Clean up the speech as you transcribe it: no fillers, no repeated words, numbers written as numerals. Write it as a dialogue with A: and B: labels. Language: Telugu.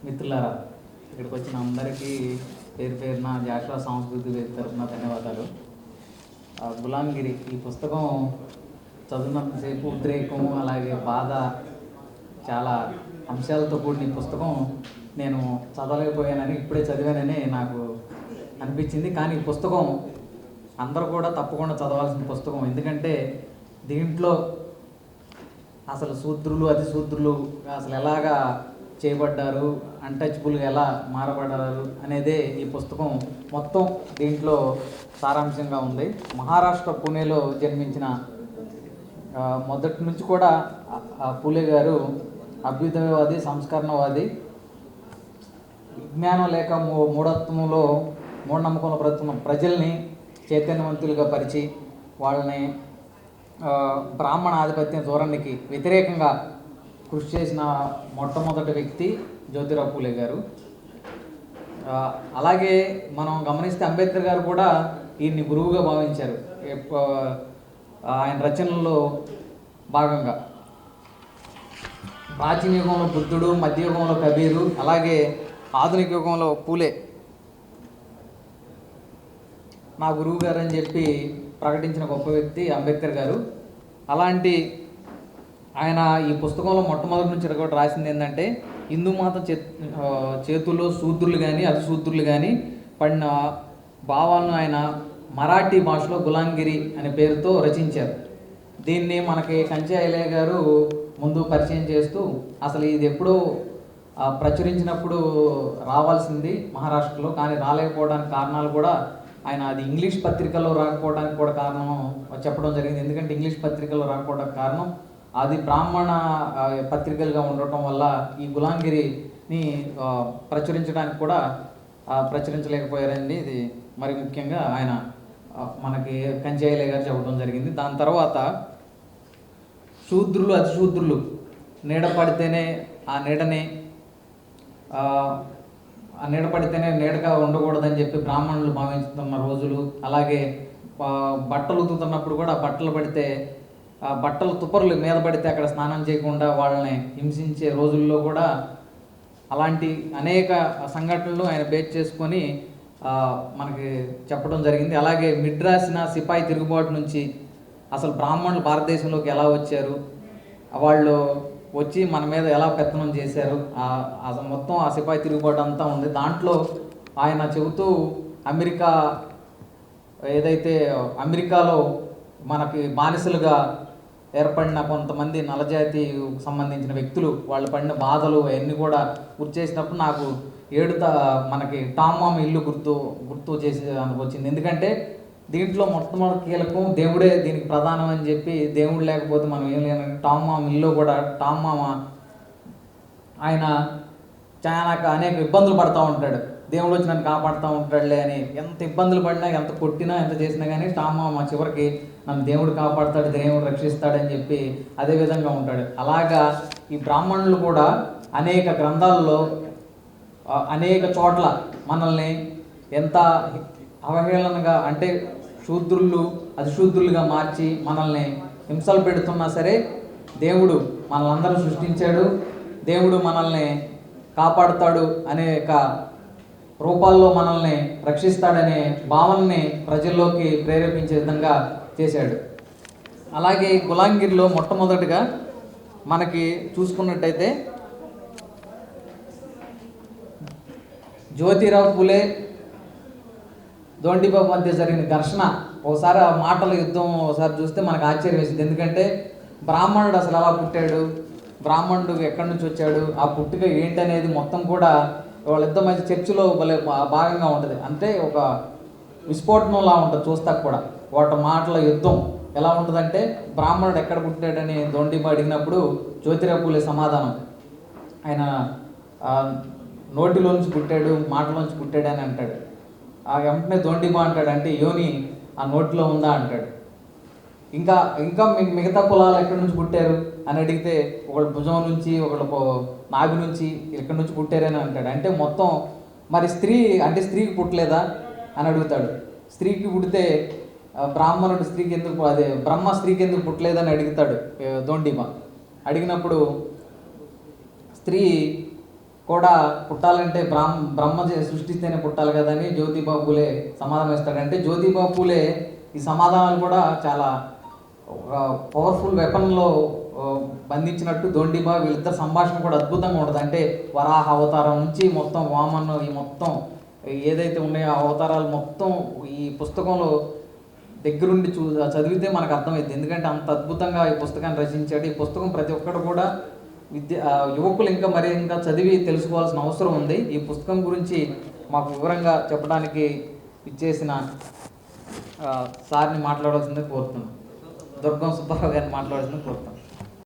A: మిత్రులారా, ఇక్కడికి వచ్చిన అందరికీ పేరు పేరున జాషువా సంస్కృతి వేదిక తరపున ధన్యవాదాలు. గులాంగిరి ఈ పుస్తకం చదివినంతసేపు ఉద్రేకం, అలాగే బాధ, చాలా అంశాలతో కూడిన ఈ పుస్తకం నేను చదవలేకపోయానని, ఇప్పుడే చదివానని నాకు అనిపించింది. కానీ ఈ పుస్తకం అందరూ కూడా తప్పకుండా చదవాల్సిన పుస్తకం. ఎందుకంటే దీంట్లో అసలు శూద్రులు అతి శూద్రులు అసలు ఎలాగా చేయబడ్డారు, అన్టచబుల్గా ఎలా మారబడ్డారు అనేదే ఈ పుస్తకం మొత్తం దీంట్లో సారాంశంగా ఉంది. మహారాష్ట్ర పూణేలో జన్మించిన మొదటి నుంచి కూడా పూలే గారు అభ్యుదయవాది, సంస్కరణవాది, విజ్ఞానం లేక మూఢత్వంలో మూఢనమ్మకంలో బ్రతుకున్న ప్రజల్ని చైతన్యవంతులుగా పరిచి వాళ్ళని బ్రాహ్మణ ఆధిపత్యం ధోరణికి వ్యతిరేకంగా కృషి చేసిన మొట్టమొదటి వ్యక్తి జ్యోతిరావు పూలే గారు. అలాగే మనం గమనిస్తే అంబేద్కర్ గారు కూడా ఈయన్ని గురువుగా భావించారు. ఆయన రచనల్లో భాగంగా ప్రాచీన యుగంలో బుద్ధుడు, మధ్యయుగంలో కబీరు, అలాగే ఆధునిక యుగంలో పూలే నా గురువు గారు అని చెప్పి ప్రకటించిన గొప్ప వ్యక్తి అంబేద్కర్ గారు. అలాంటి ఆయన ఈ పుస్తకంలో మొట్టమొదటి నుంచి కూడా రాసింది ఏంటంటే, హిందూ మతం చేతుల్లో శూద్రులు కానీ అతి శూద్రులు కానీ పడిన భావాలను ఆయన మరాఠీ భాషలో గులాంగిరి అనే పేరుతో రచించారు. దీన్ని మనకి కంచె ఐలయ్య గారు ముందు పరిచయం చేస్తూ, అసలు ఇది ఎప్పుడో ప్రచురించినప్పుడు రావాల్సింది మహారాష్ట్రలో, కానీ రాలేకపోవడానికి కారణాలు కూడా ఆయన అది ఇంగ్లీష్ పత్రికల్లో రాకపోవడానికి కూడా కారణం చెప్పడం జరిగింది. ఎందుకంటే ఇంగ్లీష్ పత్రికల్లో రాకపోవడానికి కారణం అది బ్రాహ్మణ పత్రికలుగా ఉండటం వల్ల ఈ గులాంగిరిని ప్రచురించడానికి కూడా ప్రచురించలేకపోయారండి. ఇది మరి ముఖ్యంగా ఆయన మనకి కంచె ఐలయ్య గారు చెప్పడం జరిగింది. దాని తర్వాత శూద్రులు అతి శూద్రులు నీడ పడితేనే ఆ నీడ పడితేనే నీడగా ఉండకూడదని చెప్పి బ్రాహ్మణులు భావిస్తున్న రోజులు, అలాగే బట్టలు ఉతుకుతున్నప్పుడు కూడా బట్టలు పడితే బట్టలు తుపర్లు మీద పడితే అక్కడ స్నానం చేయకుండా వాళ్ళని హింసించే రోజుల్లో కూడా అలాంటి అనేక సంఘటనలు ఆయన బేస్ చేసుకొని మనకి చెప్పడం జరిగింది. అలాగే మిడ్రాసిన సిపాయి తిరుగుబాటు నుంచి అసలు బ్రాహ్మణులు భారతదేశంలోకి ఎలా వచ్చారు, వాళ్ళు వచ్చి మన మీద ఎలా పెత్తనం చేశారు, మొత్తం ఆ సిపాయి తిరుగుబాటు అంతా ఉంది. దాంట్లో ఆయన చెబుతూ అమెరికాలో మనకి బానిసలుగా ఏర్పడిన కొంతమంది నల్లజాతికి సంబంధించిన వ్యక్తులు వాళ్ళు పడిన బాధలు అవన్నీ కూడా గుర్తు చేసినప్పుడు నాకు మనకి టామ్ మామ్ ఇల్లు గుర్తు చేసి వచ్చింది. ఎందుకంటే దీంట్లో మొట్టమొదటి కీలకం దేవుడే దీనికి ప్రధానం అని చెప్పి, దేవుడు లేకపోతే మనం ఏం లేదని టామ్ మామ్ ఇల్లు కూడా టామ్ మామ ఆయన చాలా అనేక ఇబ్బందులు పడుతూ ఉంటాడు. దేవుడు వచ్చి నన్ను కాపాడుతూ ఉంటాడులే అని ఎంత ఇబ్బందులు పడినా, ఎంత కొట్టినా, ఎంత చేసినా కానీ టామ్ మామ చివరికి నన్ను దేవుడు కాపాడుతాడు, దేవుడు రక్షిస్తాడని చెప్పి అదే విధంగా ఉంటాడు. అలాగా ఈ బ్రాహ్మణులు కూడా అనేక గ్రంథాల్లో అనేక చోట్ల మనల్ని ఎంత అవహేళనగా, అంటే శూద్రులు అతి శూద్రులుగా మార్చి మనల్ని హింసలు పెడుతున్నా సరే దేవుడు మనల్ని సృష్టించాడు, దేవుడు మనల్ని కాపాడుతాడు, అనేక రూపాల్లో మనల్ని రక్షిస్తాడనే భావనని ప్రజల్లోకి ప్రేరేపించే విధంగా చేశాడు. అలాగే గులాంగిరిలో మొట్టమొదటిగా మనకి చూసుకున్నట్టయితే జ్యోతిరావు పూలే ధోండీబాబు మధ్య జరిగిన ఘర్షణ, ఒకసారి ఆ మాటల యుద్ధం ఒకసారి చూస్తే మనకు ఆశ్చర్యం వేసింది. ఎందుకంటే బ్రాహ్మణుడు అసలు ఎలా పుట్టాడు, బ్రాహ్మణుడు ఎక్కడి నుంచి వచ్చాడు, ఆ పుట్టుక ఏంటనేది మొత్తం కూడా వాళ్ళిద్దరి మధ్య చర్చలో భాగంగా ఉంటుంది. అంటే ఒక విస్ఫోటనంలా ఉంటుంది చూస్తా కూడా. వాటి మాటల యుద్ధం ఎలా ఉంటుందంటే, బ్రాహ్మణుడు ఎక్కడ పుట్టాడని ధోండీబా అడిగినప్పుడు జ్యోతిరావు పూలే సమాధానం, ఆయన నోటిలోంచి పుట్టాడు, మాటలోంచి పుట్టాడని అంటాడు. ఆ వెంటనే ధోండీబా అంటాడు, అంటే యోని ఆ నోటిలో ఉందా అంటాడు. ఇంకా మిగతా కులాలు ఎక్కడి నుంచి పుట్టారు అని అడిగితే, ఒకళ్ళు భుజం నుంచి, ఒకళ్ళు నాభి నుంచి, ఎక్కడి నుంచి పుట్టారని అంటాడు. అంటే మొత్తం మరి స్త్రీకి పుట్టలేదా అని అడుగుతాడు. స్త్రీకి పుడితే బ్రాహ్మణుడు బ్రహ్మ స్త్రీకి ఎందుకు పుట్టలేదని అడుగుతాడు ధోండీబా. అడిగినప్పుడు స్త్రీ కూడా పుట్టాలంటే బ్రహ్మ సృష్టిస్తేనే పుట్టాలి కదని జ్యోతిబా పూలే సమాధానం ఇస్తాడంటే జ్యోతిబా పూలే ఈ సమాధానాలు కూడా చాలా పవర్ఫుల్ వెపన్లో బంధించినట్టు దొండిబా వీళ్ళిద్దరు సంభాషణ కూడా అద్భుతంగా ఉంటుంది. అంటే వరాహ అవతారం నుంచి మొత్తం వామన్ ఈ మొత్తం ఏదైతే ఉన్నాయో ఆ అవతారాలు మొత్తం ఈ పుస్తకంలో దగ్గరుండి చదివితే మనకు అర్థమైంది. ఎందుకంటే అంత అద్భుతంగా ఈ పుస్తకాన్ని రచించాడు. ఈ పుస్తకం ప్రతి ఒక్కరు కూడా యువకులు ఇంకా చదివి తెలుసుకోవాల్సిన అవసరం ఉంది. ఈ పుస్తకం గురించి మాకు వివరంగా చెప్పడానికి ఇచ్చేసిన సార్ని మాట్లాడాల్సిందే కోరుతున్నాను. దుర్గం సుబ్బారావు గారిని మాట్లాడాల్సిందే కోరుతున్నాను.